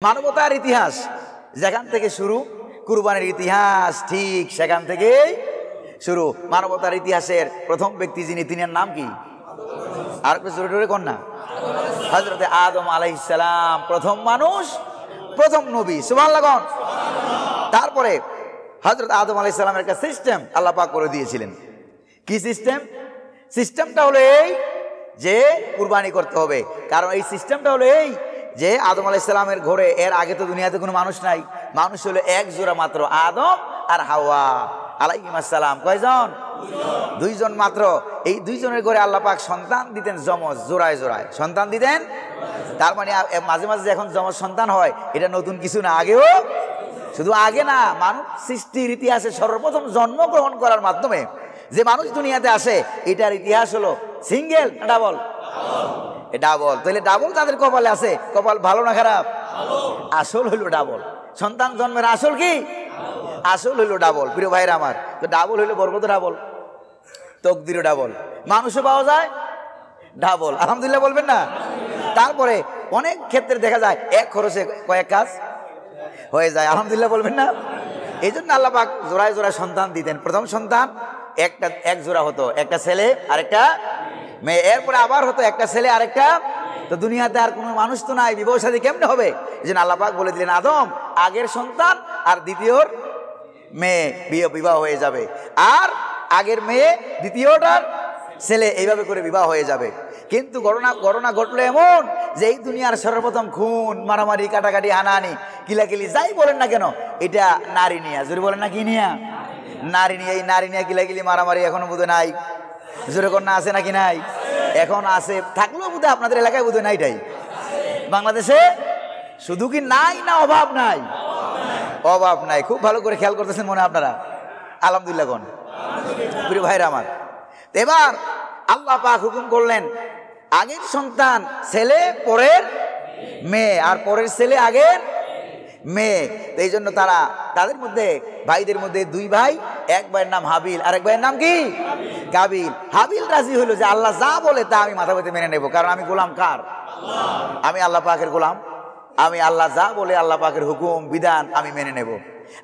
মানবতার ইতিহাস যেখান থেকে শুরু, কুরবানির ইতিহাস ঠিক সেখান থেকেই শুরু। মানবতার ইতিহাসের প্রথম ব্যক্তি যিনি, তিনার নাম কি? আর একটু জোরে জোরে কর না। হযরতে আদম আলাইহিস সালাম প্রথম মানুষ, প্রথম নবী। সুবহানাল্লাহ। তারপরে হযরত আদম আলাইহিস সালামের একটা সিস্টেম আল্লাহ পাক করে দিয়েছিলেন। কি সিস্টেম? সিস্টেমটা হলো এই যে কুরবানি করতে হবে। কারণ এই সিস্টেমটা হলো এই যে আদম আলাইহিস সালামের ঘরে এর আগে তো দুনিয়াতে কোনো মানুষ নাই। মানুষ হলো এক জোড়া মাত্র, আদম আর হাওয়া আলাইহিস সালাম। কয়জন? দুইজন মাত্র। এই দুইজনের ঘরে আল্লাহ পাক সন্তান দিতেন, যমজ, জোড়ায় জোড়ায় সন্তান দিতেন। তার মানে মাঝে মাঝে এখন যমজ সন্তান হয়, এটা নতুন কিছু না, আগেও। শুধু আগে না, মানব সৃষ্টির ইতিহাসে সর্বপ্রথম জন্মগ্রহণ করার মাধ্যমে যে মানুষ দুনিয়াতে আসে, এটার ইতিহাস হলো সিঙ্গেল না ডাবল? ডাবল। তাহলে ডাবল তাদের কপালে আছে। কপাল ভালো না খারাপ? আসল হইল ডাবল। সন্তান জন্মের আসল কি? আসল হইল ডাবল। প্রিয় ভাইরা আমার, তো ডাবল হইলো বরকত ডাবল, তকদিরও ডাবল, মানুষও পাওয়া যায় ডাবল। আলহামদুলিল্লাহ বলবেন না? তারপরে অনেক ক্ষেত্রে দেখা যায় এক খরচে কয়েক কাজ হয়ে যায়। আলহামদুলিল্লাহ বলবেন না? এই জন্য আল্লাহ পাক জোড়ায় জোড়ায় সন্তান দিতেন। প্রথম সন্তান এক জোড়া হতো, একটা ছেলে আর একটা মেয়ে। এরপরে আবার হতো একটা ছেলে আর একটা। তো দুনিয়াতে আর কোনো মানুষ তো নাই, বিবাহ শাদী কেমনে হবে? এই জন্য আল্লাহ পাক বলে দিলেন, আদম আগের সন্তান আর দ্বিতীয়র মেয়ে বিবাহ হয়ে যাবে, আর আগের মেয়ে দ্বিতীয়টার ছেলে, এইভাবে করে বিবাহ হয়ে যাবে। কিন্তু ঘটনা ঘটলো এমন যে এই দুনিয়ার সর্বপ্রথম খুন, মারামারি, কাটাকাটি, হানাহানি, কিলাকিলি যাই বলেন না কেন, এটা নারী নিয়ে। জোরে বলেন না, কি নিয়ে? নারী নিয়ে। এই নারী নিয়ে কিলাকিলি, মারামারি এখনো বোধহয় নাই। জোরে কন্যা আছে নাকি নাই? এখন আছে, থাকলেও বোধহয় আপনাদের এলাকায় বোধহয় নাইটাই। বাংলাদেশে শুধু কি নাই না অভাব নাই? অভাব নাই। খুব ভালো করে খেয়াল করতেছেন মনে হয় আপনারা। আলহামদুলিল্লাহ কোন প্রিয় ভাইরা আমার। এবার আল্লাহ পাক হুকুম করলেন, আগের সন্তান ছেলে, পরের মেয়ে, আর পরের ছেলে আগের মেয়ে। এই জন্য তাদের মধ্যে, ভাইদের মধ্যে দুই ভাই, এক ভাইয়ের নাম হাবিল, আরেক ভাইয়ের নাম কি? কাবিল। হাবিল রাজি হইল যে আল্লাহ যা বলে তা আমি মাথা পেতে মেনে নেব, কারণ আমি গোলাম কার? আমি আল্লাহ পাকের গোলাম। আমি আল্লাহ যা বলে, আল্লাহ পাকের হুকুম বিধান আমি মেনে নেব।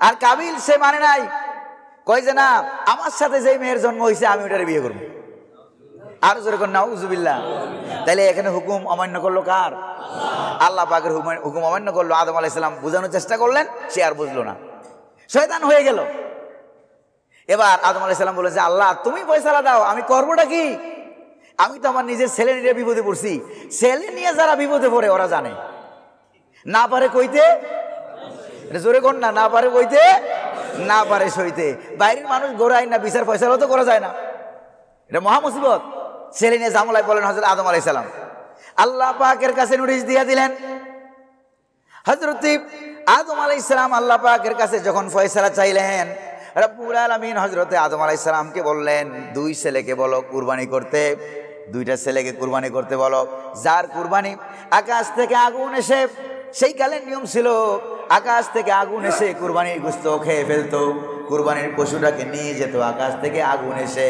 আর কাবিল সে মানে নাই, কয় যে না, আমার সাথে যে মেয়ের জন্ম হয়েছে আমি ওটারে বিয়ে করব। আর যেরকম নাউজুবিল্লাহ। তাইলে এখানে হুকুম অমান্য করলো কার? আল্লাহ পাকের হুকুম অমান্য করলো। আদম আলাইহিস সালাম বোঝানোর চেষ্টা করলেন, সে আর বুঝলো না, শয়তান হয়ে গেল। এবার আদম আলাইহিস সালাম বলেছে, আল্লাহ তুমি ফয়সালা দাও, আমি করবোটা কি? আমি তো আমার নিজের ছেলে নিয়ে বিপদে পড়ছি। ছেলে নিয়ে যারা বিপদে পড়ে ওরা জানে, না পারে কইতে, জোরে কোন না, না পারে কইতে, না পারে সইতে। বাইরের মানুষ গোড়ায় না, বিচার ফয়সালা তো করা যায় না, এটা মহা মুসিবত। ছেলে নিয়ে ঝামেলায় পড়লেন হযরত আদম আলাইহিস সালাম। আল্লাহ পাকের কাছে নোটিশ দিয়ে দিলেন। হযরত আদম আলাইহিস সালাম আল্লাহ পাকের কাছে যখন ফয়সালা চাইলেন, রব্বুল আলামিন হযরতে আদম আলাইহিস সালামকে বললেন, দুই ছেলেকে বলো কুরবানি করতে, দুইটা ছেলেকে কুরবানি করতে বলো। যার কুরবানি আকাশ থেকে আগুন এসে, সেই কালের নিয়ম ছিল আকাশ থেকে আগুন এসে কুরবানির গোশত খেয়ে ফেলতো, কুরবানির পশুটাকে নিয়ে যেত আকাশ থেকে আগুন এসে।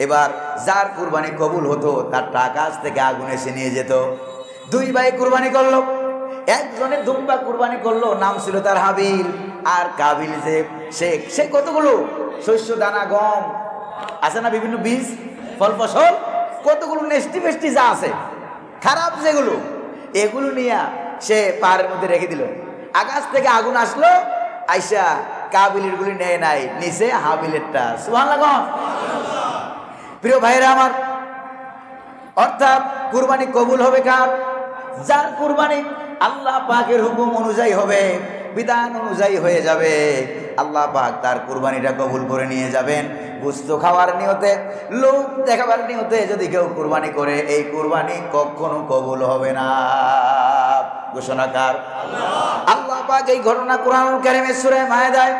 এবার যার কুরবানি কবুল হতো তারটা আকাশ থেকে আগুন এসে নিয়ে যেত। দুই ভাই কুরবানি করলো, একজনের দুম্বা কুরবানি করলো, নাম ছিল তার হাবিল। আর কাবিল যে সে কতগুলো শস্য দানা, গম আছে না, বিভিন্ন বীজ, ফল ফসল, কতগুলো নেষ্টি ফেষ্টি যা আছে খারাপ যেগুলো, এগুলো নিয়ে সে পাহাড়ের মধ্যে রেখে দিল। আকাশ থেকে আগুন আসলো, আইসা কাবিলের গুলি নেয় নাই, নিচে হাবিলেরটা। সুবহানাল্লাহ। প্রিয় ভাইরা আমার, অর্থাৎ কুরবানি কবুল হবে কার? যার কুরবানি আল্লাহ পাকের হুকুম অনুযায়ী হবে, বিধান অনুযায়ী হয়ে যাবে। আল্লাহ পাক তার কুরবানিটা কবুল করে নিয়ে যাবেন। গোশত খাওয়ার নিয়তে, লোক দেখাবার নিয়তে যদি কেউ কুরবানি করে, এই কুরবানি কখনো কবুল হবে না। ঘোষণাকার আল্লাহ পাক। এই ঘটনা কুরআনুল কারীমে সূরা মায়েদায়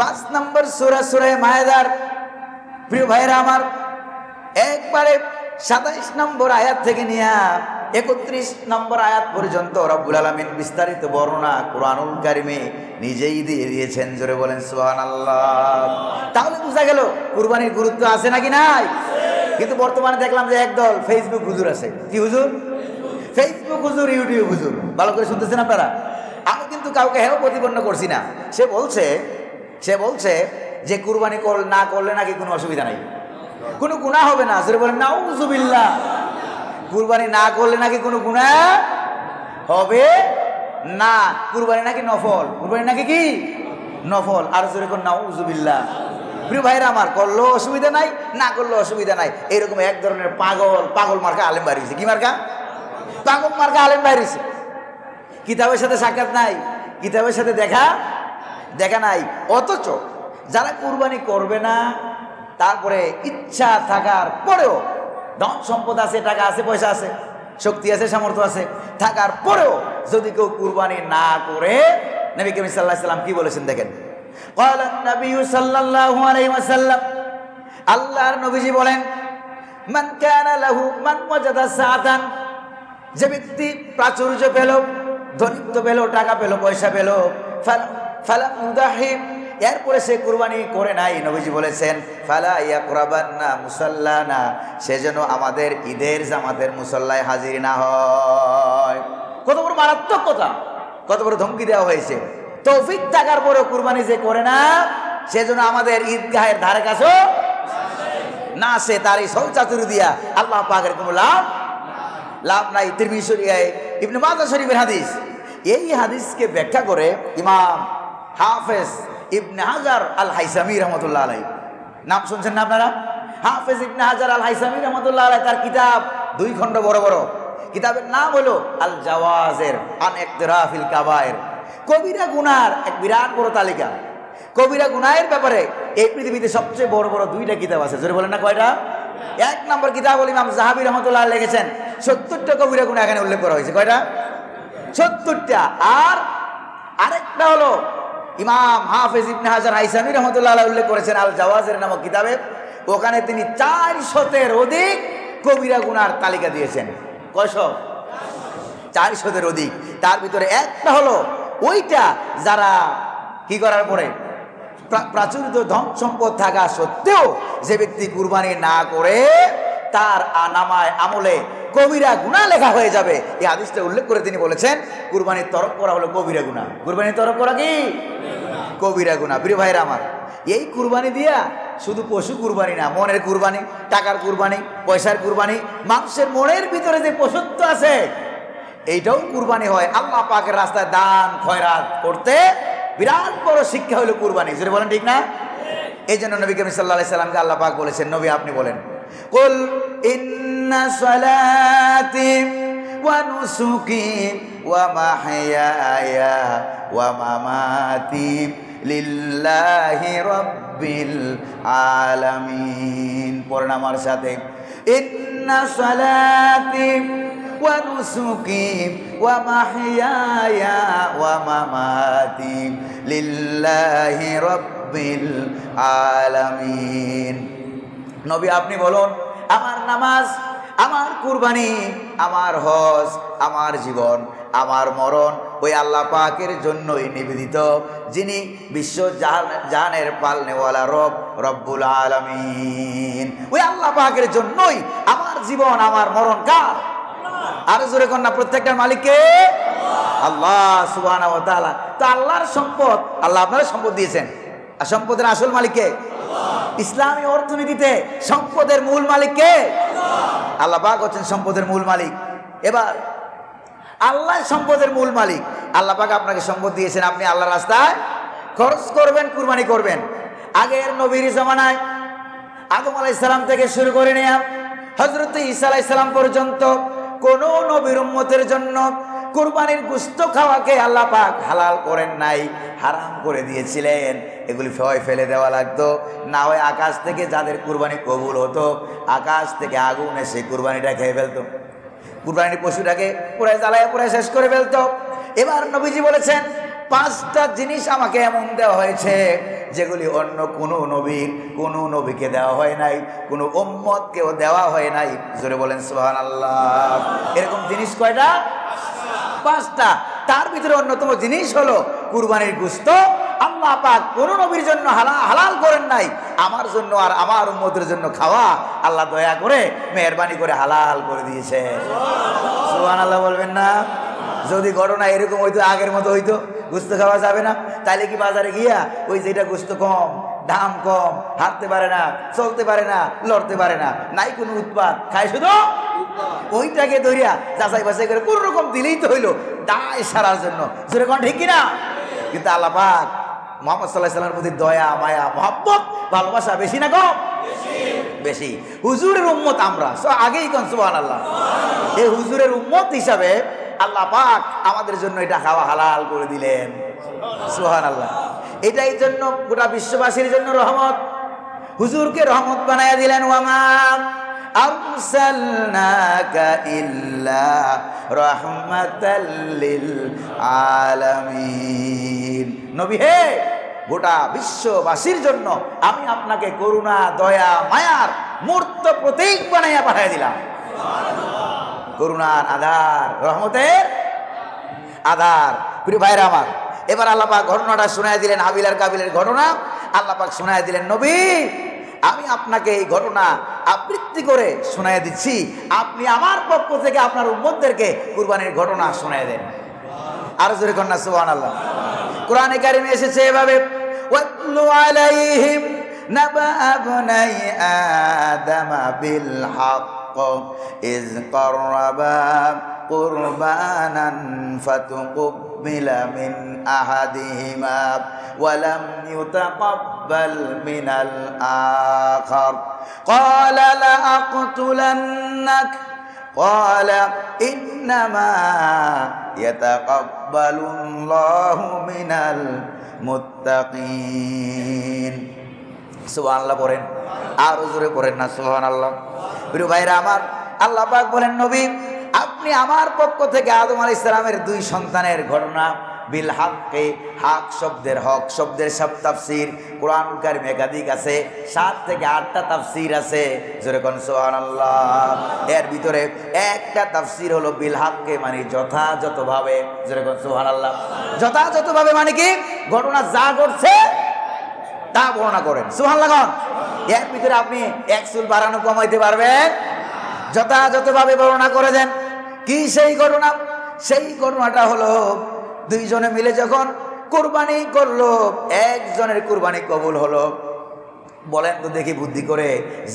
5 নম্বর সূরা মায়েদার প্রিয় ভাইরা আমার, একবারে 27 নম্বর আয়াত থেকে নিয়ে 31 নম্বর আয়াত পর্যন্ত রব্বুল আলামিন বিস্তারিত বর্ণনা কুরআনুল কারীমে নিজেই দিয়ে দিয়েছেন। জোরে বলেন সুবহানাল্লাহ। তাহলে বোঝা গেল কুরবানির গুরুত্ব আছে নাকি নাই? কিন্তু বর্তমানে দেখলাম যে একদল ফেসবুক হুজুর আছে। কি হুজুর? ফেসবুক হুজুর, ইউটিউব হুজুর। ভালো করে শুনতেছেন আপনারা? আমি কিন্তু কাউকে হেয় প্রতিপন্ন করছি না। সে বলছে যে কুরবানি না করলে নাকি কোনো অসুবিধা নাই, কোনো গুনাহ হবে না। সেটা বলেন নাউযুবিল্লাহ। কুরবানি না করলে নাকি কোনো গুনাহ হবে না, কুরবানি নাকি নফল, কুরবানি নাকি কি নফল। আর জোরে কোন নাউযুবিল্লাহ। প্রিয় ভাইরা আমার, করলেও অসুবিধা নাই, না করলেও অসুবিধা নাই, এরকম এক ধরনের পাগল মার্কা আলেম বাড়িয়েছে। কি মার্কা? পাগল মার্কা আলেম বাড়িয়েছে। কিতাবের সাথে সাক্ষাৎ নাই, কিতাবের সাথে দেখা নাই। অথচ যারা কুরবানি করবে না, তারপরে ইচ্ছা থাকার পরেও, ধন সম্পদ আছে, টাকা আছে, পয়সা আছে, শক্তি আছে, সামর্থ্য আছে, থাকার পরেও যদি কেউ কুরবানি না করে, নবী করিম সাল্লাল্লাহু আলাইহি ওয়াসাল্লাম কি বলেছেন দেখেন। ক্বালা নবী সাল্লাল্লাহু আলাইহি ওয়াসাল্লাম, আল্লাহর নবীজি বলেন, মান কানা লাহু মান ওয়াজাদা সাআতান, যে ব্যক্তি প্রাচুর্য পেল, ধনিত্ব পেল, টাকা পেল, পয়সা পেল, ফালাম ইউদাহিম, এরপরে সে কুরবানি করে নাই, নবীজি বলেছেন ফালা ইয়াকরাবান্না মুসাল্লানা, সেজন্য আমাদের ঈদের জামাতের মুসল্লায় হাজির না হয়। কত বড় মারাত্মক কথা, কত বড় ধমকি দেওয়া হয়েছে। তৌফিক থাকার পরেও কুরবানি যে করে না, সেজন্য আমাদের ঈদগাহের ধারে কাছেও না আসে। তার এই শৌচাতুর দিয়া আল্লাহ পাকের কোনো লাভ নাই। তিরমিজি শরীফে ইবনে মাজাহ শরীফের হাদিস। এই হাদিসকে ব্যাখ্যা করে ইমাম হাফেজ ইবনে হাজার আল হাইসামি রহমতুল্লাহ আলাইহি, নাম শুনছেন না আপনারা? হাফেজ ইবনে হাজার আল হাইসামি রহমতুল্লাহ আলাইহি, তার কিতাব 2 খণ্ড বড় বড়, কিতাবের নাম হলো আল জাওয়াজের আন ইকতিরাফিল কাবায়ের। কবিরা গুনার এক বিরাট বড় তালিকা। কবিরা গুনাহের ব্যাপারে এই পৃথিবীতে সবচেয়ে বড় বড় 2টা কিতাব আছে। জোরে বলেন না কয়টা? 1 নম্বর কিতাব হল ইমাম যাহাবী রাহমাতুল্লাহ আলাইহি লিখেছেন 70টা কবিরা গুনাহ এখানে উল্লেখ করা হয়েছে। কয়টা? 70টা। আর আরেকটা হলো ইমাম হাফেজ ইবনে হাজার হাইসামি রহমতুল্লাহ আলাইহি উল্লেখ করেছেন আল জাওয়াজের নামক কিতাবে। ওখানে তিনি 400-এর অধিক কবিরা গুনার তালিকা দিয়েছেন। কয়শো? 400-এর অধিক। তার ভিতরে একটা হলো ওইটা যারা কি করার পরে, প্রাচুর্য ধন সম্পদ থাকা সত্ত্বেও যে ব্যক্তি কুরবানি না করে, তার নামায় আমলে কবিরা গুনাহ লেখা হয়ে যাবে। এই হাদিসটা উল্লেখ করে তিনি বলেছেন কুরবানির তরক করা হলো কবিরা গুনাহ। কুরবানির তরক করা কি? কবিরা গুনাহ। প্রিয় ভাইরা আমার, এই কুরবানি দিয়া শুধু পশু কুরবানি না, মনের কুরবানি, টাকার কুরবানি, পয়সার কুরবানি, মানুষের মনের ভিতরে যে পশুত্ব আছে এইটাও কুরবানি হয়। আল্লাহ পাকের রাস্তায় দান খয়রাত করতে বিরাট বড় শিক্ষা হলো কুরবানি। যদি বলেন ঠিক না? এই জন্য নবী করিম সাল্লাল্লাহু আলাইহি সাল্লামকে আল্লাহ পাক বলেছেন, নবী আপনি বলেন, কুল ইন্না সালাতি ওয়া নুসুকি ওয়া মাহইয়ায়া ওয়া মামাতি লিল্লাহি রাব্বিল আলামিন। পড়েন আমার সাথে, ইন্না সালাতি ওয়া নুসুকি ওয়া মাহইয়ায়া ওয়া মামাতি লিল্লাহি রাব্বিল আলামিন। নবী আপনি বলুন, আমার নামাজ, আমার কুরবানি, আমার হজ, আমার জীবন, আমার মরণ ওই আল্লাহ পাকের জন্যই নিবেদিত, যিনি বিশ্ব জাহানের পালনেওয়ালা রব্বুল আলামিন। ওই আল্লাহ পাকের জন্যই আমার জীবন, আমার মরণ কার? আর জোরে কন্যা, প্রত্যেকটার মালিককে আল্লাহ সুবহানাহু ওয়া তাআলা। তো আল্লাহর সম্পদ, আল্লাহ আপনার সম্পদ দিয়েছেন, আর সম্পদের আসল মালিককে? ইসলামী অর্থনীতিতে সম্পদের মূল মালিককে? আল্লাহ পাক হচ্ছেন সম্পদের মূল মালিক। এবার আল্লাহ সম্পদের মূল মালিক। আল্লাহ পাক আপনাকে সম্পদ দিয়েছেন, আপনি আল্লাহর রাস্তায় খরচ করবেন, কুরবানি করবেন। আগের নবীর জামানায় আদম আলাইহিস সালাম থেকে শুরু করে নিয়ে হযরত ঈসা আলাইহিস সালাম পর্যন্ত কোন নবীর উম্মতের জন্য কুরবানির গোশত খাওয়াকে আল্লাহ পাক হালাল করেন নাই, হারাম করে দিয়েছিলেন। এগুলি ফেলে দেওয়া লাগতো, না হয় আকাশ থেকে যাদের কুরবানি কবুল হতো, আকাশ থেকে আগুন এসে কুরবানিটা খেয়ে ফেলতো, কুরবানির পশুটাকে পুরাই জ্বালায় পুরাই শেষ করে ফেলতো। এবার নবীজি বলেছেন 5টা জিনিস আমাকে এমন দেওয়া হয়েছে যেগুলি অন্য কোনো নবীকে দেওয়া হয় নাই, কোনো উম্মতকেও দেওয়া হয় নাই। জোরে বলেন সুবহানাল্লাহ। এরকম জিনিস কয়টা? 5টা। তার ভিতরে অন্যতম জিনিস হলো কুরবানির গোশত। আল্লাহ পাক কোন নবীর জন্য হালাল করেন নাই, আমার জন্য আর আমার উম্মতের জন্য খাওয়া আল্লাহ দয়া করে মেহেরবানি করে হালাল করে দিয়েছে। সুবহানাল্লাহ বলবেন না? যদি ঘটনা এরকম হইতো, আগের মতো হইতো, গোস্ত খাওয়া যাবে না, তাইলে কি বাজারে গিয়া ওই যেটা গোস্ত কম, দাম কম, হাঁটতে পারে না, চলতে পারে না, লড়তে পারে না, নাই কোনো উৎপাদ, খায় শুধু ওইটাকে ধরিয়া যাচাই বাছাই করে কোন রকম দিলেই তো হইলো দায় সারার জন্য। যেরকম ঠিক কিনা? কিন্তু আল্লাহ পাক মুহাম্মদ সাল্লাল্লাহু আলাইহি ওয়াসাল্লামের প্রতি দয়া, মায়া, মহব্বত, ভালোবাসা বেশি না কম? বেশি। হুজুরের উম্মত আমরা, আগেই কোন সুবহানাল্লাহ। এই হুজুরের উম্মত হিসাবে আল্লাহ পাক আমাদের জন্য এটা খাওয়া হালাল করে দিলেন, সুবহানাল্লাহ। এটাই জন্য গোটা বিশ্ববাসীর জন্য রহমত, হুজুরকে রহমত বানায়া দিলেন। ওয়ামা আরসালনাকা ইল্লা রাহমাতাল লিল আলামিন। নবী হে, গোটা বিশ্ববাসীর জন্য আমি আপনাকে করুণা, দয়া, মায়ার মূর্ত প্রতীক বানাইয়া পাঠিয়ে দিলাম। করুণার আধার, রহমতের আধার। প্রিয় ভাইরা আমার, এবার আল্লাহ পাক ঘটনাটা শোনায় দিলেন, হাবিল আর কাবিলের ঘটনা আল্লাহ পাক শোনায় দিলেন। নবী, আমি আপনাকে এই ঘটনা আবৃত্তি করে শোনায় দিচ্ছি, আপনি আমার পক্ষ থেকে আপনার উম্মতদেরকে কুরবানির ঘটনা শোনায় দেন। আরো জোরে কন্যা সুবহানাল্লাহ। কোরআনে কারিমে এসেছে এভাবে, ওয়াতলু আলাইহিম নাবা ইবনাই আদম বিল হক ইয কাররাবা কুরবানান ফাতুকবিলা মিন আহাদিহিমা ওয়া লাম ইউতাকাব্বাল মিনাল আখার ক্বালা লা আqতুলান্নাক ক্বালা ইন্নামা ইয়াতাকাব্বালুল্লাহু মিনাল মুত্তাকিন। সুবহানাল্লাহ পড়েন, আরো জোরে পড়েন না সুবহানাল্লাহ। প্রিয় ভাইরা আমার, আল্লাহ পাক বলেন, নবী আপনি আমার পক্ষ থেকে আদম আলাইহিস সালামের দুই সন্তানের ঘটনা, বিল হককে, হক শব্দের, হক শব্দের সব তাফসীর কোরআনুল কারীমে একাধিক আছে, 7 থেকে 8টা তাফসীর আছে। জোরে কোন সুবহানাল্লাহ। এর ভিতরে একটা তাফসীর হলো বিল হককে মানে যথাযথভাবে। জোরে কোন সুবহানাল্লাহ। যথাযথভাবে মানে কি? ঘটনা যা ঘটছে তা বর্ণনা করেন। সুবহানাল্লাহ। এর ভিতরে আপনি এক চুল বাড়ানো কমাইতে পারবেন? যথাযথভাবে বর্ণনা করে দেন। কি সেই ঘটনা? সেই ঘটনাটা হলো দুইজনে মিলে যখন কুরবানি করলো, একজনের কুরবানি কবুল হলো। বলেন তো দেখি বুদ্ধি করে,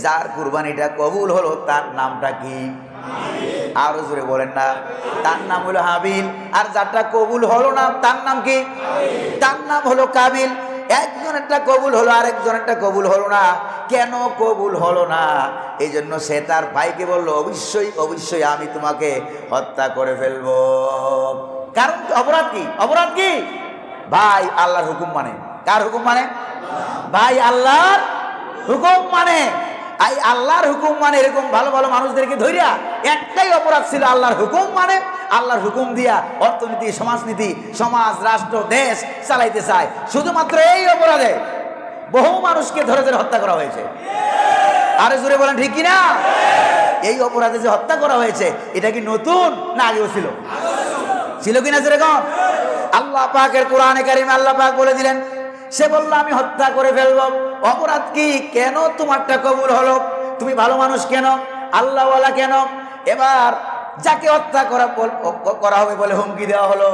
যার কুরবানিটা কবুল হলো তার নামটা কি? আরো জোরে বলেন না। তার নাম হলো হাবিল। আর যারটা কবুল হলো না তার নাম কি? তার নাম হলো কাবিল। একজনেরটা কবুল হলো, আরেকজনেরটা কবুল হলো না। কেন কবুল হলো না? এই জন্য সে তার ভাইকে বলল, অবশ্যই অবশ্যই আমি তোমাকে হত্যা করে ফেলবো। কারণ অপরাধ কি? অপরাধ কি? ভাই আল্লাহর হুকুম মানে। কার হুকুম মানে? ভাই আল্লাহর হুকুম মানে। এই আল্লাহর হুকুম মানে এরকম ভালো ভালো মানুষদেরকে ধরিয়া একটাই অপরাধ ছিল, আল্লাহর হুকুম মানে। আল্লাহর হুকুম দিয়া অর্থনীতি, সমাজনীতি, সমাজ, রাষ্ট্র, দেশ চালাইতে চায়। শুধুমাত্র এই অপরাধে বহু মানুষকে ধরে ধরে হত্যা করা হয়েছে। আরে জোরে বলেন ঠিক কিনা? এই অপরাধে যে হত্যা করা হয়েছে এটা কি নতুন না আগেও ছিল? ছিল কিনা যেরকম? আল্লাহ পাকের কোরআনে কারিমে আল্লাহ পাক বলে দিলেন, সে বলল আমি হত্যা করে ফেলবো। অপরাধ কি? কেন তোমারটা কবুল হলো? তুমি ভালো মানুষ কেন? আল্লাহওয়ালা কেন? এবার যাকে হত্যা করা হবে বলে হুমকি দেওয়া হলো,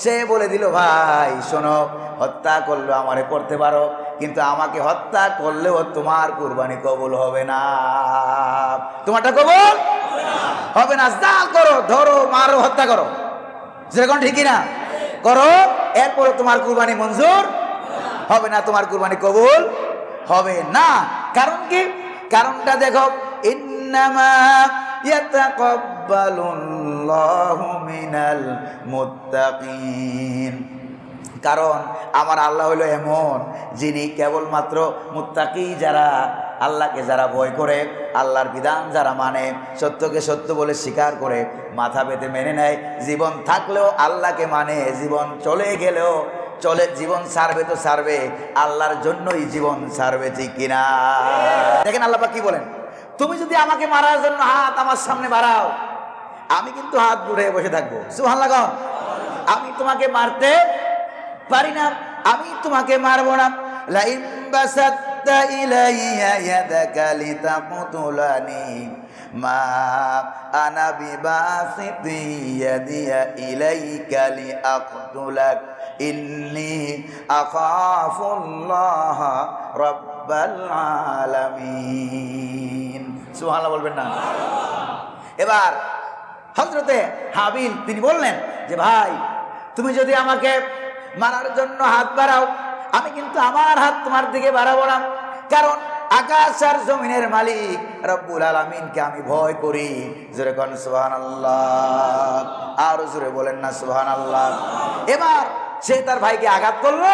সে বলে দিল, ভাই শোনো, হত্যা করলেও আমারে করতে পারো, কিন্তু আমাকে হত্যা করলেও তোমার কুরবানি কবুল হবে না। তোমারটা কবুল হবে না। যা করো, ধরো, মারো, হত্যা করো, যেরকম ঠিকই না করো, এরপরে তোমার কুরবানি মঞ্জুর হবে না, তোমার কুরবানি কবুল হবে না। কারণ কি? কারণটা দেখো, ইন্নামা ইয়াতাকাব্বালুল্লাহু মিনাল মুত্তাকিন। কারণ আমার আল্লাহ হলো এমন যিনি কেবলমাত্র মুত্তাকি, যারা আল্লাহকে যারা ভয় করে, আল্লাহর বিধান যারা মানে, সত্যকে সত্য বলে স্বীকার করে, মাথা পেতে মেনে নেয়, জীবন থাকলেও আল্লাহকে মানে, জীবন চলে গেলেও চলে, জীবন ছাড়বে তো ছাড়বে, আল্লাহর জন্যই জীবন ছাড়বে, ঠিক কিনা? দেখেন আল্লাহ পাক কি বলেন, তুমি যদি আমাকে মারার জন্য হাত আমার সামনে বাড়াও, আমি কিন্তু হাত বুড়ে বসে থাকবো। সুবহানাল্লাহ। আমি তোমাকে মারতে পারি না, আমি তোমাকে মারবো না। লাইন বাসাত্তা ইলাইয়া ইয়াদাকা লিতাকতুলানি মা আনা বিবাসিতি ইয়াদিয়া ইলাইকা লিআকতুলাক ইন্নী আখাফুল্লাহ রাব্বাল আলামিন। সুবহানাল্লাহ বলবেন না? এবার হযরতে হাবিল তিনি বললেন যে ভাই তুমি যদি আমাকে মারার জন্য হাত বাড়াও আমি কিন্তু আমার হাত তোমার দিকে বাড়াবো না, কারণ আকাশ আর জমিনের মালিক রব্বুল আলামিনকে আমি ভয় করি। জোরে কোন সুবহানাল্লাহ, আর জোরে বলেন না সুবহানাল্লাহ। এবার সে তার ভাইকে আঘাত করলো,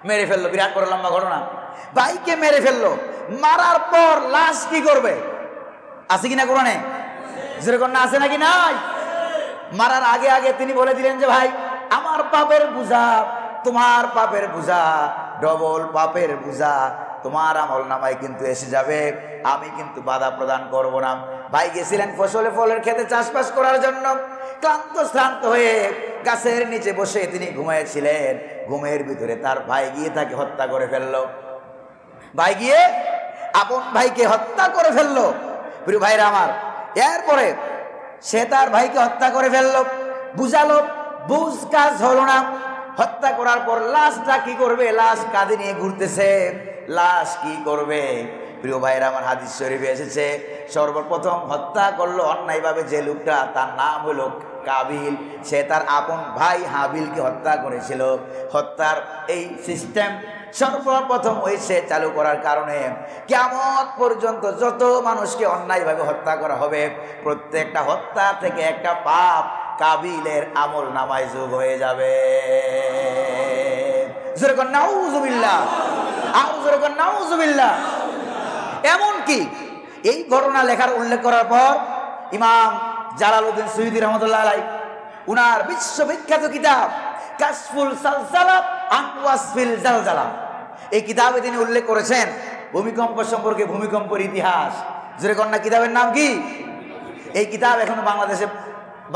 মেরে ফেললো। বিরাট বড় লম্বা ঘটনা। ভাইকে মেরে ফেললো, মারার পর লাশ কি করবে? আছে কিনা কোরআনে? জোরে কোন না আছে নাকি নাই? মারার আগে আগে তিনি বলে দিলেন যে ভাই আমার পাপের বোঝা তোমার পাপের বোঝা, ডবল পাপের বোঝা তোমার আমল নামায় কিন্তু এসে যাবে, আমি কিন্তু বাধা প্রদান করব না। ভাই গেছিলেন ফসলে ফলের খেতে চাষবাস করার জন্য, ক্লান্ত শ্রান্ত হয়ে গাছের নিচে বসে তিনি ঘুমিয়েছিলেন। ঘুমের ভিতরে তার ভাই গিয়ে তাকে হত্যা করে ফেললো। ভাই গিয়ে আপন ভাইকে হত্যা করে ফেললো। প্রিয় ভাইরা আমার, এরপরে সে তার ভাইকে হত্যা করে ফেললো, বুঝালো, বুঝ কাজ হলো না। হত্যা করার পর লাশটা কি করবে? লাশ কাঁধে নিয়ে ঘুরতেছে, লাশ কি করবে? প্রিয় ভাইরা আমার, হাদিস শরীফে এসেছে সর্বপ্রথম হত্যা করলো অন্যায়ভাবে যে লোকটা, তার নাম হলো কাবিল। সে তার আপন ভাই হাবিলকে হত্যা করেছিল। হত্যার এই সিস্টেম সর্বপ্রথম ওই সে চালু করার কারণে কিয়ামত পর্যন্ত যত মানুষকে অন্যায়ভাবে হত্যা করা হবে প্রত্যেকটা হত্যা থেকে একটা পাপ কাবিলের আমল নামায় যোগ হয়ে যাবে। জোরে কোন নাউজুবিল্লাহ, জোরে কোন নাউজুবিল্লাহ। এমনকি এই ঘটনা লেখার উল্লেখ করার পর ইমাম জালালউদ্দিন সুয়ুতী রহমতুল্লাহ আলাইহি উনার বিশ্ববিখ্যাত কিতাব কাশফুল সালসালা আন ওয়াসফিল জালজালা, এই কিতাবে তিনি উল্লেখ করেছেন ভূমিকম্প সম্পর্কে, ভূমিকম্পের ইতিহাস। জোরে কোন না, কিতাবের নাম কি? এই কিতাব এখনো বাংলাদেশে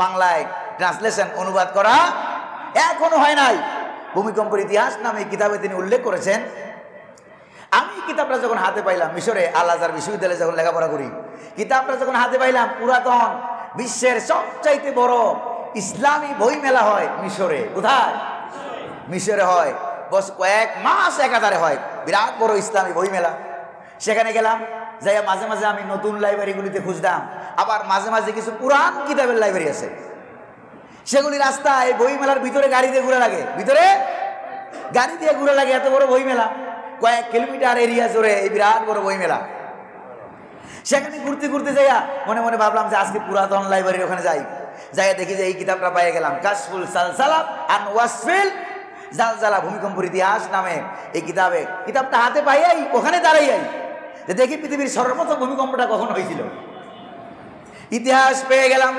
বাংলায় ট্রান্সলেশন অনুবাদ করা এখনো হয় নাই। ভূমিকম্পের ইতিহাস নামে এই কিতাবে তিনি উল্লেখ করেছেন। আমি কিতাবটা যখন হাতে পাইলাম, মিশরে আল আজহার বিশ্ববিদ্যালয়ে যখন লেখাপড়া করি, কিতাবটা যখন হাতে পাইলাম, পুরাতন বিশ্বের সবচাইতে বড় ইসলামী বই মেলা হয় মিশরে। কোথায়? মিশরে হয়, বস কয়েক মাস একাধারে হয়, বিরাট বড় ইসলামী বই মেলা। সেখানে গেলাম, যাইয়া মাঝে মাঝে আমি নতুন লাইব্রেরিগুলিতে খুঁজতাম, আবার মাঝে মাঝে কিছু পুরান কিতাবের লাইব্রেরি আছে, সেগুলি রাস্তায় বই মেলার ভিতরে গাড়ি দিয়ে ঘুরে লাগে, ভিতরে গাড়ি দিয়ে ঘুরে লাগে। এত বড় বই মেলা, কয়েক কিলোমিটার এরিয়া জুড়ে এই বিরাট বড় বই মেলা। সেখানে ঘুরতে ঘুরতে যাইয়া মনে মনে ভাবলাম যে আজকে পুরাতন লাইব্রেরির ওখানে যাই। যাইয়া দেখি যে এই কিতাবটা পাইয়া গেলাম, কাশফুল সালসালা আন ওয়াসফিল জালজালা, ভূমিকম্পের ইতিহাস নামে এই কিতাবটা হাতে পাইয়াই ওখানে দাঁড়াইয়াই যে দেখি পৃথিবীর সর্বপ্রথম ভূমিকম্পটা কখন হয়েছিল। ইতিহাস পেয়ে গেলাম।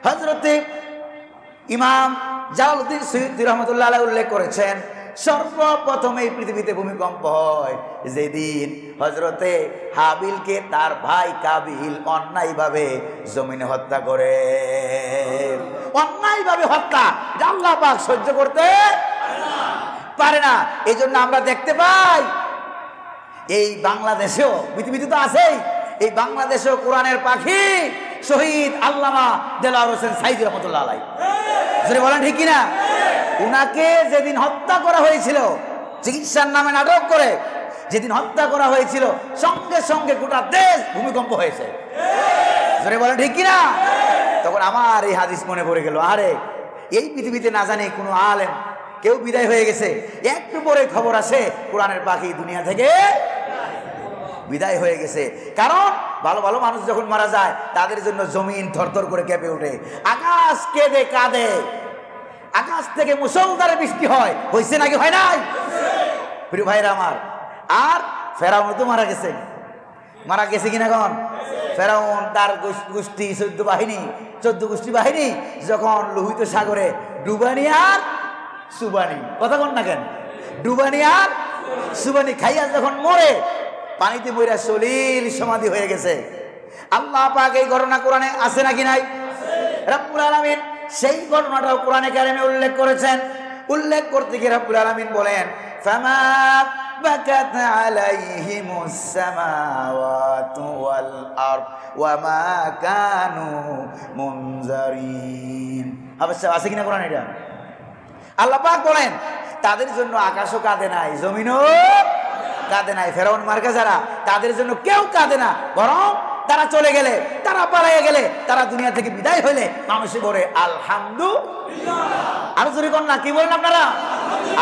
হযরতে ইমাম জালালউদ্দিন সুয়ুতী রহমতুল্লাহ আলাইহি উল্লেখ করেছেন সর্বপ্রথম এই পৃথিবীতে ভূমিকম্প হয় যেদিন হযরতে হাবিলকে তার ভাই কাবিল অন্যায়ভাবে জমিনে হত্যা করে। অন্যায়ভাবে হত্যা আল্লাহ পাক সহ্য করতে পারে না। এই জন্য আমরা দেখতে পাই এই বাংলাদেশেও, পৃথিবীতে তো আছেই, এই বাংলাদেশেও কোরআনের পাখি শহীদ আল্লামা দেলাওয়ার হোসেন সাইদী রহমতুল্লাহ আলাইহি, যদি বলেন ঠিক কিনা, উনাকে যেদিন হত্যা করা হয়েছিল চিকিৎসার নামে নাটক করে, যেদিন হত্যা করা হয়েছিল সঙ্গে সঙ্গে গোটা দেশ ভূমিকম্প হয়েছে। যদি বলেন ঠিক কিনা, তখন আমার এই হাদিস মনে পড়ে গেল, আরে এই পৃথিবীতে না জানি কোনো আলেম কেউ বিদায় হয়ে গেছে, একটু পরে খবর আসে কোরআনের পাখি দুনিয়া থেকে বিদায় হয়ে গেছে। কারণ ভালো ভালো মানুষ যখন মারা যায় তাদের জন্য জমিন থরথর করে কেঁপে ওঠে, আকাশ কেঁদে কাঁদে, আকাশ থেকে মুষলধারে বৃষ্টি হয়। হয়েছে নাকি হয় নাই? প্রিয় ভাইরা আমার, আর ফেরাউন তো মারা গেছে কিনা? এখন ফেরাউন তার গোষ্ঠী 14 গোষ্ঠী বাহিনী যখন লোহিত সাগরে ডুবানি আর সুবানি, কথা কন না কেন, ডুবানি আর সুবানি খাইয়া যখন মরে, পানিতে মইরা সলিল সমাধি হয়ে গেছে। আল্লাহ পাক এই ঘটনা কোরআনে আছে নাকি নাই? রব্বুল আলামিন সেই ঘটনাটাও কোরআনে কারিমে উল্লেখ করেছেন। উল্লেখ করতে গিয়ে রব্বুল আলামিন বলেন, ফামা বাকাত আলাইহিমুস সামাওয়াতু ওয়াল আরদ ওয়া মা কানু মুনজারিন। অবশ্য আছে কিনা কোরআন এটা? আল্লাহ পাক বলেন তাদের জন্য আকাশও কাঁদে নাই, জমিনও কাঁদে নাই। ফেরাউন মার্কা যারা, তাদের জন্য কেউ কাঁদে না, বরং তারা চলে গেলে, তারা পালিয়ে গেলে, তারা দুনিয়া থেকে বিদায় হইলে মানুষে বলে আলহামদুলিল্লাহ। আরো জোরে কোন না, কি বলেন আপনারা?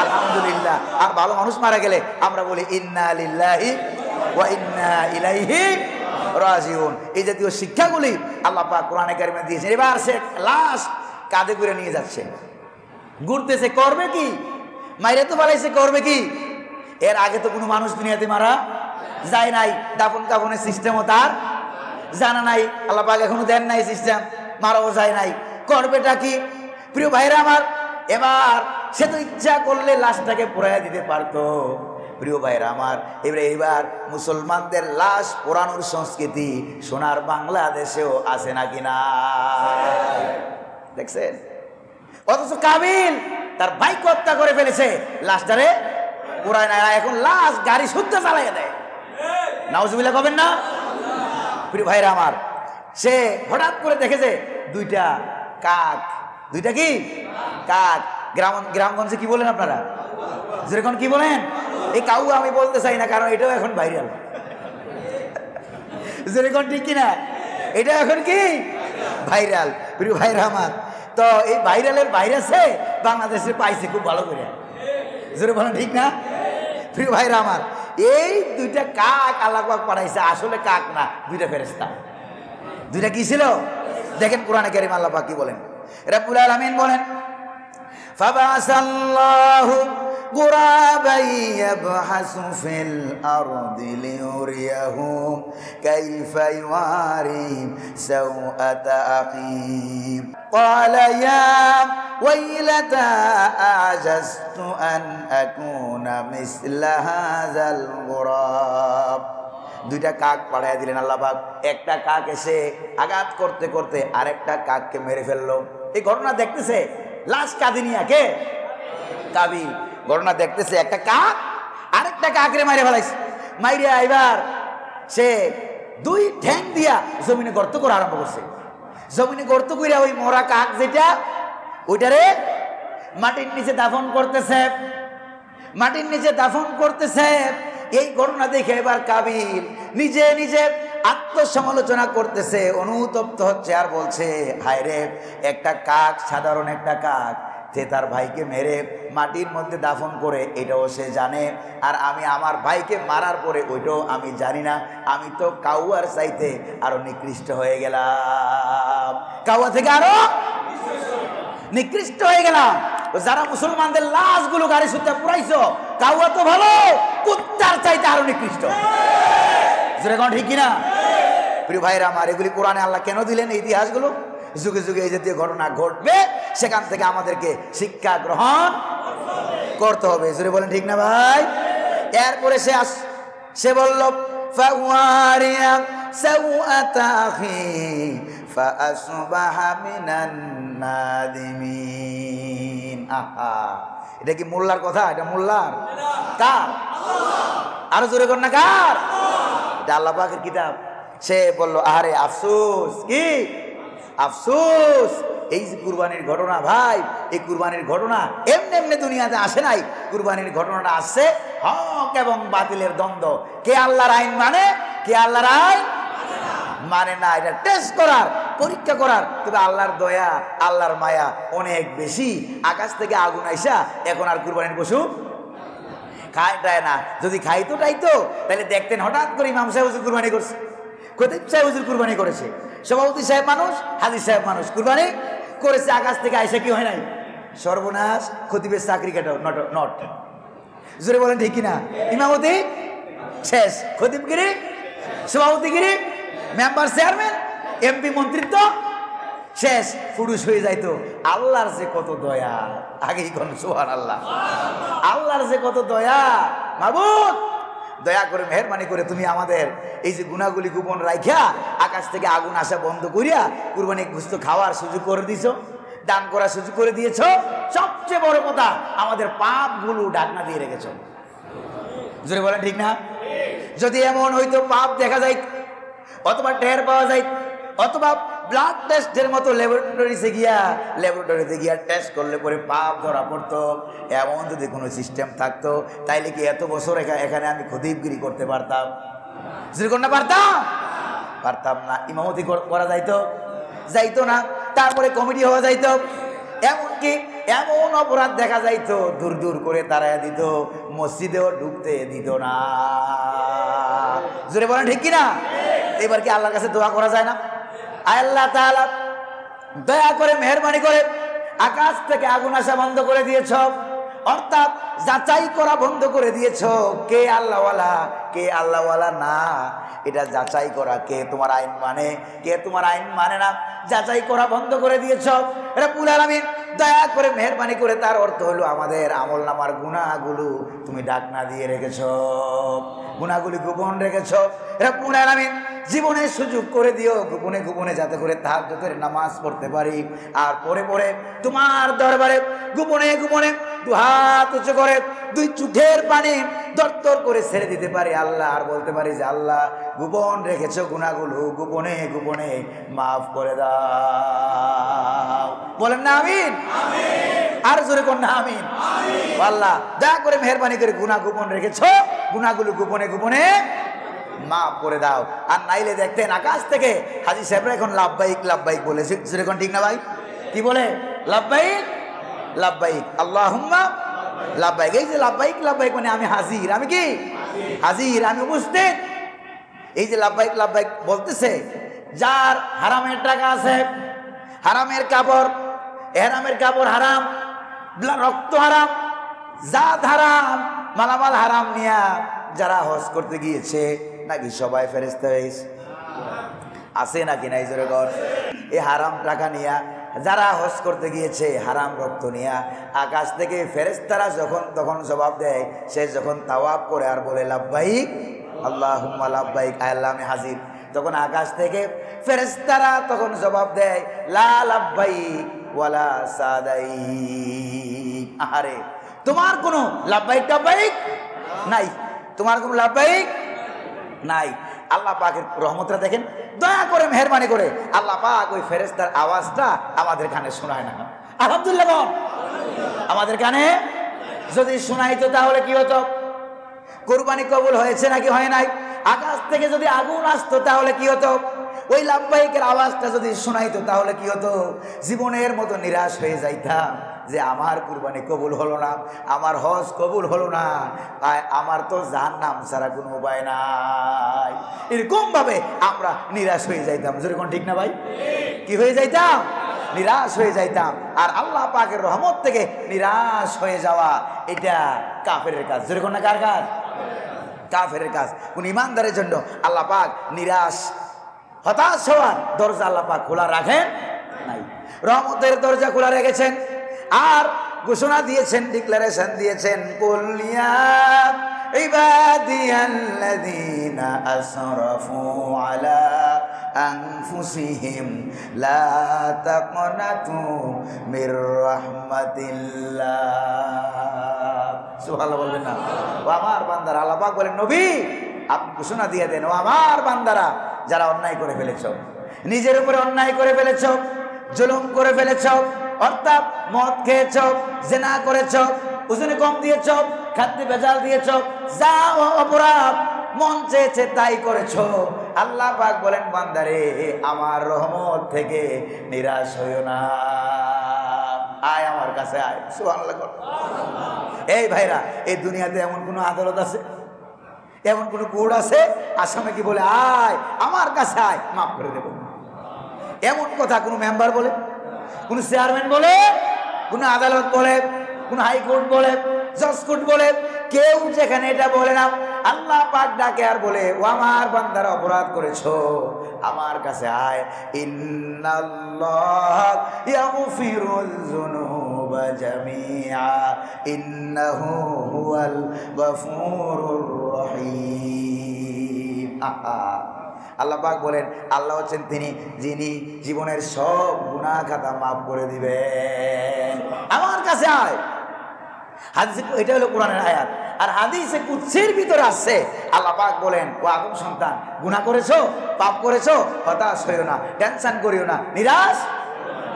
আলহামদুলিল্লাহ। আর ভালো মানুষ মারা গেলে আমরা বলি ইন্না লিল্লাহি ওয়া ইন্না ইলাইহি রাজিউন। এই জাতীয় শিক্ষাগুলি আল্লাহ পাক কোরআনে কারিমে দিয়েছেন। এবার সে লাশ কাঁধে করে নিয়ে যাচ্ছে, ঘুরতেছে, করবে কি? মাইরে তো পালাইছে, করবে কি? এর আগে তো কোনো মানুষ দুনিয়াতে মারা যায় নাই, দাফন কাফনের সিস্টেমও তার জানা নাই, আল্লাহ পাক এখনো দেন নাই সিস্টেম, মারাও যায় নাই, করবেটা কি? প্রিয় ভাইরা আমার, এবার সে তো ইচ্ছা করলে লাশটাকে পোড়াইয়া দিতে পারতো। প্রিয় ভাইরা আমার, এবার মুসলমানদের লাশ পোড়ানোর সংস্কৃতি সোনার বাংলাদেশেও আছে নাকি না? দেখছেন? অথচ কাবিল তার ভাইকে হত্যা করে ফেলেছে, লাশটারে পোড়ায় না, এখন লাশ গাড়ি শুদ্ধ চালাইয়া দেয়। নাউজুবিল্লাহ কবেন না? প্রিয় ভাইরা আমার, সে হঠাৎ করে দেখেছে দুইটা কাক, দুইটা কি কাক। গ্রামগঞ্জে কি বলেন আপনারা? যেরকম কি বলেন? এই কাউ আমি বলতে চাই না, কারণ এটাও এখন ভাইরাল। যেরকম ঠিক কিনা, এটা এখন কি ভাইরাল। প্রিয় ভাইরা আমার, তো এই ভাইরালের ভাইরাসে বাংলাদেশে পাইছে খুব ভালো করে, যেরকম বলেন ঠিক না? প্রিয় ভাইরা আমার, এই দুইটা কাক আল্লাহ পাক পাঠাইছে, আসলে কাক না, দুইটা ফেরেশতা। দুইটা কি ছিল দেখেন কোরআনে কারীম আল্লাহ পাক কি বলেন? রব্বুল আলামিন বলেন ফাবাসাল্লাহু গুরাবান ইয়াবহাসু ফিল আরদি লিউরিয়াহু কাইফা ইওয়ারি সাওআতা আখি ক্বালা ইয়া ওয়াইলাতা আ'জাজতু আন আকুনা মিসলা হাযাল গুরাব। দুইটা কাক পাঠাইয়া দিলেন আল্লাহ পাক। একটা কাক এসে আঘাত করতে করতে আরেকটা কাককে মেরে ফেললো। এই ঘটনা দেখতেছে লাশ কাঁদিনিয়া কে? কাবিল। ঘটনা দেখতেছে একটা কাক আরেকটা কাকরে মাইরে ফেলাইছে। মাইরিয়া এবার সে দুই ঠ্যাং দিয়া জমিনে গর্ত করা আরম্ভ করছে। জমিনে গর্ত কইরা ওই মরা কাক যেটা, ওইটারে মাটির নিচে দাফন করতেছে, মাটির নিচে দাফন করতেছে। এই ঘটনা দেখে এবার কাবিল নিজে নিজে আত্মসমালোচনা করতেছে, অনুতপ্ত হচ্ছে আর বলছে, হায় রে, একটা কাক, সাধারণ একটা কাক, সে তার ভাইকে মেরে মাটির মধ্যে দাফন করে, এটাও সে জানে, আর আমি আমার ভাইকে মারার পরে ওইটাও আমি জানি না। আমি তো কাউয়ার চাইতে আরো নিকৃষ্ট হয়ে গেলাম, কাউয়া থেকে আরো নিকৃষ্ট হয়ে গেলাম। যারা মুসলমানদের লাশগুলো গাড়ি সুদ্ধা পুরাইছো, কাউয়া তো ভালো, কুত্তার চাইতে আরো নিকৃষ্ট। যেরকম ঠিক কিনা? প্রিয় ভাইরা আমার, এগুলি কোরআনে আল্লাহ কেন দিলেন? এই ইতিহাসগুলো যুগে যুগে এই জাতীয় ঘটনা ঘটবে, সেখান থেকে আমাদেরকে শিক্ষা গ্রহণ করতে হবে। জোরে বলেন ঠিক না ভাই? এরপরে সে বলল ফাওয়ারিয়া সাওআতা আখি ফাআসবাহা মিনান নাদিমিন। আহা, এটা কি মোল্লার কথা? এটা মোল্লার? কার? আরো জোরে কর না, কার? এটা আল্লাহ পাকের কিতাব। সে বলল, আরে আফসোস, কি আফসোস, এই যে কুরবানির ঘটনা ভাই, এই কুরবানির ঘটনা এমনি এমনি দুনিয়াতে আসে নাই। কুরবানির ঘটনাটা আসছে হক এবং বাতিলের দ্বন্দ্ব। কে আল্লাহর আইন মানে, কে আল্লাহর আইন মানে না, এটা টেস্ট করার, পরীক্ষা করার। তবে আল্লাহর দয়া, আল্লাহর মায়া অনেক বেশি। আকাশ থেকে আগুন আইসা এখন আর কুরবানির পশু খায়টায় না। যদি খাইতো টাইতো তাহলে দেখতেন হঠাৎ করে ইমাম সাহেব হুজুর কুরবানি করছে, খতিব সাহেব হুজুর কুরবানি করেছে, সভাপতি সাহেব মানুষ, হাজির সাহেব মানুষ কুরবানি করেছে। আকাশ থেকে আইসা কি হয় নাই? সর্বনাশ, খতিবের চাকরি কেটো নট। জোরে বলেন ঠিক কিনা? ইমামতি শেষ, খতিবগিরি, সভাপতিগিরি, মেম্বার, চেয়ারম্যান, এমপি, মন্ত্রিত্ব শেষ, ফুরুষ হয়ে যাইতো। আল্লাহর যে কত দয়া, আগেই কোন সুবহানাল্লাহ, আল্লাহর যে কত দয়া। মাবুদ, দয়া করে মেহেরবানি করে তুমি আমাদের এই যে গুনাহগুলি গোপন রাখিয়া আকাশ থেকে আগুন আসা বন্ধ করিয়া কুরবানি গোশত খাওয়ার সুযোগ করে দিছো, দান করার সুযোগ করে দিয়েছো। সবচেয়ে বড় কথা, আমাদের পাপগুলো ঢাকনা দিয়ে রেখেছো। জোরে বলেন ঠিক না? যদি এমন হইতো পাপ দেখা যায় অথবা টের পাওয়া যায় অথবা ব্লাড টেস্টের মতো ল্যাবরেটরিতে গিয়া টেস্ট করলে পরে পাপ ধরা পড়তো, এমন যদি কোনো সিস্টেম থাকতো তাইলে কি এত বছর এখানে আমি খতিবগিরি করতে পারতাম? না পারতাম না। ইমামতি করা যাইতো না, তারপরে কমিটি হওয়া যাইতো, এমনকি এমন অপরাধ দেখা যাইতো দূর দূর করে তাড়াইয়া দিত, মসজিদেও ঢুকতে দিত না। জোরে বলেন ঠিক কিনা? এবার কি আল্লাহর কাছে দোয়া করা যায় না? আল্লাহ তাআলা দয়া করে মেহেরবানি করে আকাশ থেকে আগুন আসা বন্ধ করে দিয়েছ, অর্থাৎ যাচাই করা বন্ধ করে দিয়েছ কে আল্লাহওয়ালা কে আল্লাহওয়ালা না, এটা যাচাই করা, কে তোমার আইন মানে কে তোমার আইন মানে না, যাচাই করা বন্ধ করে দিয়েছ রব্বুল আলামিন। দয়া করে মেহেরবানি করে, তার অর্থ হলো আমাদের আমলনামার গুনাহগুলো তুমি ঢাকনা দিয়ে রেখেছ, গুনাহগুলি গোপন রেখেছ রব্বুল আলামিন। জীবনে সুযোগ করে দিও গোপনে গোপনে যাতে করে তাহাজ্জুদের নামাজ পড়তে পারি, আর পরে পরে তোমার দরবারে গোপনে গোপনে দু হাত উঁচু করে দুই চোখের পানি দরদর করে ছেড়ে দিতে পারি আল্লাহ, আর বলতে পারি যে আল্লাহ গোপন রেখেছ গুনাহগুলো গোপনে গোপনে মাফ করে দাও। বলেন না আমিন? আর জোরে কোন না আমিন? আল্লাহ দয়া করে মেহেরবানি করে গুনাহ গোপন রেখেছ, গুনাহগুলো গোপনে গোপনে মাফ করে দাও। আর নাইলে দেখতেন আকাশ থেকে হাজী সাহেবরা এখন লাব্বাইক লাব্বাইক বলেছে, সেরকম ঠিক না ভাই? কি বলে? লাব্বাইক লাব্বাইক আল্লাহুম্মা লাব্বাইক। এই যে লাব্বাইক লাব্বাইক মানে আমি হাজির, আমি কি হাজির, আমি উপস্থিত। এই যে লাব্বাইক লাব্বাইক বলতেছে, যার হারামের টাকা আছে, হারামের কাপড়, এহরামের কাপড় হারাম, রক্ত হারাম, জাত হারাম, মালামাল হারাম নিয়া যারা হজ করতে গিয়েছে, নাকি সবাই ফেরেশতা হয়েছে? আছে নাকি নাই? জোরে কর। এই হারাম টাকা নিয়া যারা হজ করতে গিয়েছে, হারাম রক্ত নিয়া, আকাশ থেকে ফেরেশতারা যখন তখন জবাব দেয়, সে যখন তাওয়াফ করে আর বলে লাব্বাইক আল্লাহুম্মা লাব্বাইক, আল্লাহ আমি হাজির, তখন আকাশ থেকে ফেরেশতারা তখন জবাব দেয় লা লাব্বাইক ওয়ালা সাদাইক। আরে তোমার কোনো লাব্বাইক টাব্বাইক নাই, তোমার কোনো লাব্বাইক নাই। আল্লাহ পাকের রহমতটা দেখেন, দয়া করে মেহেরবানি করে আল্লাহ পাক ওই ফেরেশতার আওয়াজটা আমাদের কানে শোনায় না। আলহামদুলিল্লাহ। আমাদের কানে যদি শোনাইতো তাহলে কি হতো? কুরবানি কবুল হয়েছে নাকি হয় নাই? আকাশ থেকে যদি আগুন আসতো তাহলে কি হতো? ওই লাব্বাইকের আওয়াজটা যদি শোনাইতো তাহলে কি হতো? জীবনের মতো নিরাশ হয়ে যাইতাম যে আমার কুরবানি কবুল হলো না, আমার হজ কবুল হলো না, আমার তো জাহান্নাম ছাড়া কোনো উপায় নাই। এরকম ভাবে আমরা নিরাশ হয়ে যাইতাম। যেরকম ঠিক না ভাই? কি হয়ে যাইতাম? নিরাশ হয়ে যাইতাম। আর আল্লাহ পাকের রহমত থেকে নিরাশ হয়ে যাওয়া এটা কাফেরের কাজ। যেরকম না কার কাজ? কাফেরের কাজ। কোন ইমানদারের জন্য আল্লাহ পাক নিরাশ হতাশ হওয়ার দরজা আল্লাহ পাক খোলা রাখেন নাই, রহমতের দরজা খোলা রেখেছেন। আর ঘোষণা দিয়েছেন, ডিক্লারেশন দিয়েছেন, কুল ইয়া ইবাদিয়াল্লাযীনা আসরাফু আলা আনফুসিহিম লা তাকনাতু মির রাহমাতিল্লাহ। সুবহানাল্লাহ বলবেন না? ও আমার বান্দারা, আল্লাহ পাক বলেন নবী আপনি ঘোষণা দিয়ে দেন, ও আমার বান্দারা যারা অন্যায় করে ফেলেছ, নিজের উপরে অন্যায় করে ফেলেছ, জুলুম করে ফেলেছ, অর্থাৎ মদ খেয়েছ, জিনা করেছ, ওজনে কম দিয়েছ, খাদ্যে ভেজাল দিয়েছ, যা অপরাধ মন চেয়েছে তাই করেছ, আল্লাহ পাক বলেন বান্দারে আমার রহমত থেকে নিরাশ হইও না, আয় আমার কাছে আয়। সুবহানাল্লাহ। এই ভাইরা, এই দুনিয়াতে এমন কোন আদালত আছে, এমন কোন কোর্ট আছে আসামে কি বলে আয় আমার কাছে আয় মাফ করে দেব? এমন কথা কোন মেম্বার বলে, কোন চেয়ারম্যান বলে, কোন আদালত বলে, কোন হাইকোর্ট বলে, জজ কোর্ট বলে? কেউ যেখানে এটা বলে না। আল্লাহ পাক ডাকে আর বলে ও আমার বান্দারা অপরাধ করেছো, আমার কাছে আয়। ইন্নাল্লাহ ইয়াগফিরুয যুনুবা জামিআ ইন্নাহু হুয়াল গফুরুর রহিম। আল্লাহ পাক বলেন আল্লাহ হচ্ছেন তিনি যিনি জীবনের সব গুনাহ খাতা মাফ করে দিবেন। আমার কাছে আয়। হাদিস, এটা হলো কোরআনের আয়াত। আর হাদিসে কুদসির ভিতরে আসছে আল্লাহ পাক বলেন, ও আদম সন্তান, গুনাহ করেছো, পাপ করেছো, হতাশ হইও না, টেনশন করিও না, নিরাশ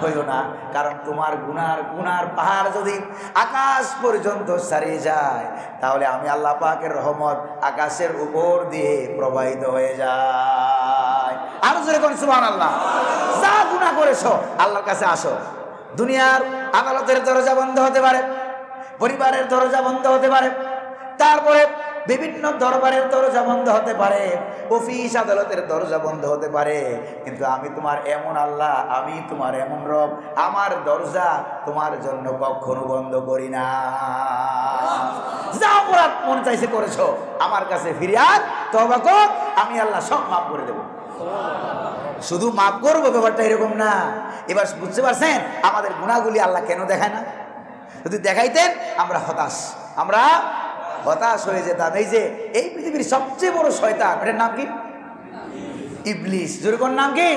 হইও না। কারণ তোমার গুনার পাহাড় যদি আকাশ পর্যন্ত ছাড়িয়ে যায়, তাহলে আমি আল্লাহ পাকের রহমত আকাশের উপর দিয়ে প্রবাহিত হয়ে যায়। আরো জোরে কোন সুবহানাল্লাহ। যা গুনাহ করেছো আল্লাহর কাছে আসো। দুনিয়ার আদালতের দরজা বন্ধ হতে পারে, পরিবারের দরজা বন্ধ হতে পারে, তারপরে বিভিন্ন দরবারের দরজা বন্ধ হতে পারে, অফিস আদালতের দরজা বন্ধ হতে পারে, কিন্তু আমি তোমার এমন আল্লাহ, আমি তোমার এমন রব, আমার দরজা তোমার জন্য কখনো বন্ধ করি না। যা অপরাধ মন চাইছে করেছো, আমার কাছে ফিরে আয়, তওবা কর, আমি আল্লাহ সব মাফ করে দেব। শুধু মাফ করবো ব্যাপারটা এরকম না। এবার বুঝতে পারছেন আমাদের গুনাহগুলি আল্লাহ কেন দেখায় না? যদি দেখাইতেন আমরা হতাশ হয়ে যেতাম। এই যে এই পৃথিবীর সবচেয়ে বড় শয়তান, এটার নাম কি? ইবলিস। জোরে কোন নাম কি?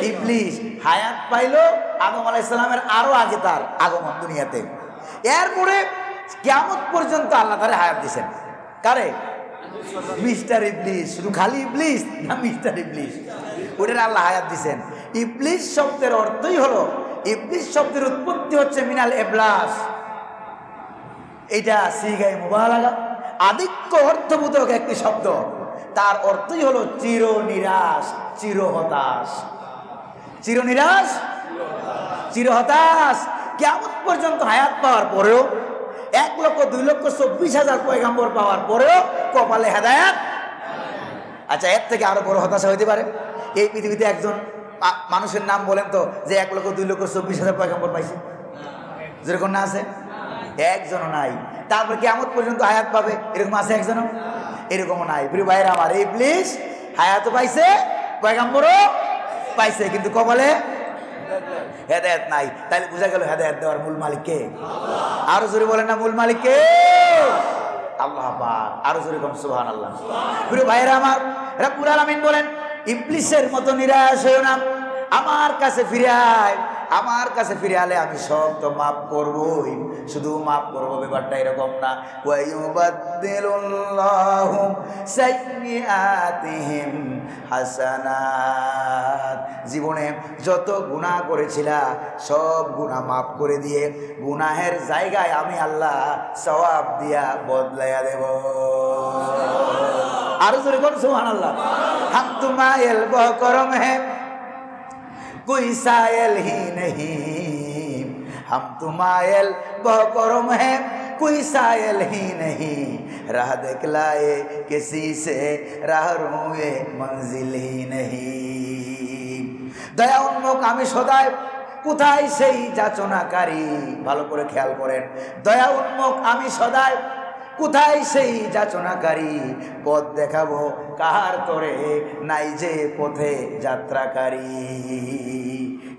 ইবলিস। হায়াত পাইলো আদম আলাইহিস সালামের আরো আগে তার আগমন দুনিয়াতে। এরপরে কিয়ামত পর্যন্ত আল্লাহ তারে হায়াত দিয়েছেন। কারে? মিস্টার ইবলিস। শুধু খালি ইবলিস না, মিস্টার ইবলিস, ওটার আল্লাহ হায়াত দিয়েছেন। ইবলিস শব্দের অর্থই হলো, ইবলিস শব্দের উৎপত্তি হচ্ছে মিনাল এবলাস। এটা সিগায় মুবালাগা, আধিক্য অর্থবোধক একটি শব্দ। তার অর্থই হলো চির নিরাশ, চির হতাশ। চির নিরাশ, চির হতাশ। কিয়ামত পর্যন্ত হায়াত পাওয়ার পরেও, 1,02,24,000 পয়গাম্বর পাওয়ার পরেও কপালে হেদায়েত। আচ্ছা, এর থেকে আরো বড় হতাশা হইতে পারে? এই পৃথিবীতে একজন মানুষের নাম বলেন তো যে 1,02,24,000 পয়গাম্বর পাইছে? যেরকম না আছে? একজনও নাই। তারপর কিয়ামত পর্যন্ত হায়াত পাবে, এরকম আছে একজনও? এরকমও নাই। প্রিয় ভাইরা আমার, ইবলিস হায়াতও পাইছে, পয়গাম্বরও পাইছে, কিন্তু কপালে হেদায়েত নাই। তাইলে বোঝা গেল হেদায়েত দেওয়ার মূল মালিক কে? আরো জোরে বলেন না, মূল মালিক কে? আল্লাহ পাক। আরো জোরে বলেন সুবহানাল্লাহ। প্রিয় ভাইরা আমার, রব্বুল আলামিন বলেন, ইবলিসের মতো নিরাশ হইও না, আমার কাছে ফিরে আয়। আমার কাছে ফিরে আলে আমি সব তো মাফ করবই। শুধু মাফ করবো ব্যাপারটা এরকম না, ওয়ায়ুবাদদিলুল্লাহু সাইয়্যাতিহিম হাসানাত। জীবনে যত গুনাহ করেছিলা সব গুনাহ মাফ করে দিয়ে গুনাহের জায়গায় আমি আল্লাহ সওয়াব দিয়া বদলাইয়া দেব। আরো জোরে বলুন সুবহানাল্লাহ। হাম তুমাইল বকরম হে कोई सायल ही नहीं, हम तुम्हारे बकरम है कोई सायल ही नहीं, राह दिखलाए किसी से राह रुए मंजिल ही नहीं। दया उन्मुख आमी सदाय কোথায় সেই যাচনাকারী, ভালো করে খেয়াল করেন, দয়া উন্মুখ আমি সদাই কোথায় সেই যাচনাকারী, পথ দেখাবো কাহার তরে নাই যে পথে যাত্রাকারী।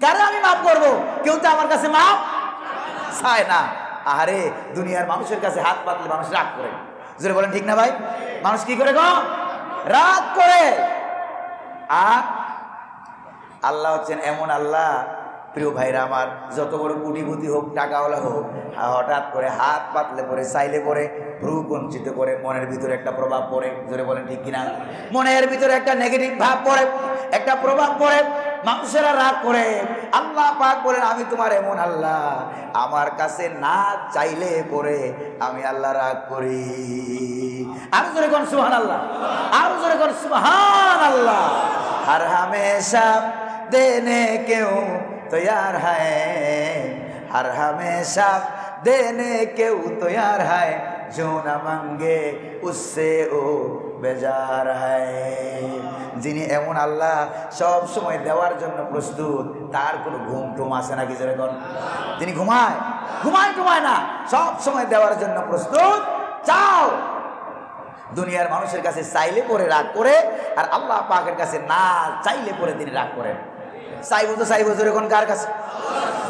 কারে আমি মাফ করবো? কেউ তো আমার কাছে মাফ চায় না। আরে দুনিয়ার মানুষের কাছে হাত পাতলে মানুষ রাগ করে। জোরে বলেন ঠিক না ভাই? মানুষ কি করে গো? রাগ করে। আর আল্লাহ হচ্ছেন এমন আল্লাহ, প্রিয় ভাইরা আমার, যত বড় কোটিপতি হোক, টাকাওয়ালা হোক, হঠাৎ করে হাত পাতলে পরে, চাইলে পরে, ভ্রু কুঞ্চিত করে মনের ভিতরে একটা প্রভাব পড়ে। জোরে বলেন ঠিক কিনা? মনের ভিতরে একটা নেগেটিভ ভাব পড়ে, একটা প্রভাব পড়ে, মানুষেরা রাগ করে। আল্লাহ পাক বলেন, আমি তোমার এমন আল্লাহ, আমার কাছে না চাইলে পরে আমি আল্লাহ রাগ করি। আরো জোরে কোন সুবহানাল্লাহ, আরো জোরে কোন সুবহানাল্লাহ। हर हमेशा देने क्यों तैयार है, हर हमेशा देने क्यों तैयार है, जो न मांगे उससे वो बेजार है। যিনি এমন আল্লাহ সব সময় দেওয়ার জন্য প্রস্তুত, তার কোনো ঘুম টুম আসে নাকি? যেরকম তিনি ঘুমায় না, সব সময় দেওয়ার জন্য প্রস্তুত। চাও দুনিয়ার মানুষের কাছে চাইলে পরে রাগ করে, আর আল্লাহ পাকের কাছে না চাইলে পরে তিনি রাগ করেন। চাইবো তো চাইবো, যেরকম কার কাছে?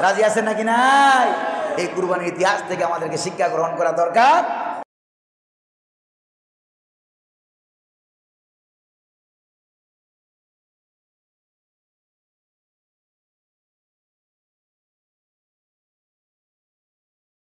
রাজি আছেন নাকি নাই? এই কুরবানির ইতিহাস থেকে আমাদেরকে শিক্ষা গ্রহণ করা দরকার।